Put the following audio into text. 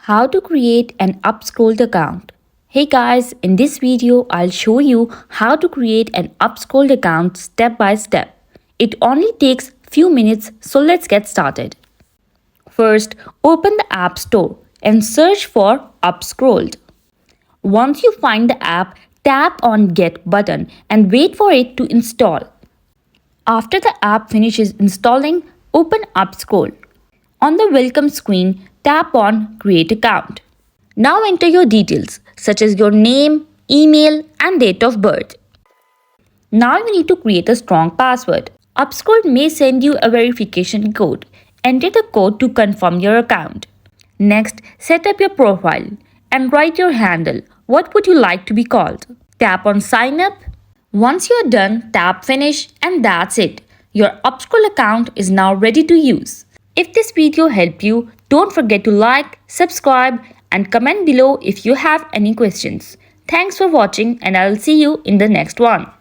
How to create an UpScrolled account. Hey guys, in this video I'll show you how to create an UpScrolled account step by step. It only takes few minutes, so let's get started. First, open the App Store and search for UpScrolled. Once you find the app, tap on Get button and wait for it to install. After the app finishes installing, open UpScrolled. On the welcome screen, tap on Create Account. Now enter your details such as your name, email and date of birth. Now you need to create a strong password. UpScrolled may send you a verification code. Enter the code to confirm your account. Next, set up your profile and write your handle. What would you like to be called? Tap on Sign Up. Once you're done, tap Finish and that's it. Your UpScrolled account is now ready to use. If this video helped you, don't forget to like, subscribe and comment below if you have any questions. Thanks for watching and I'll see you in the next one.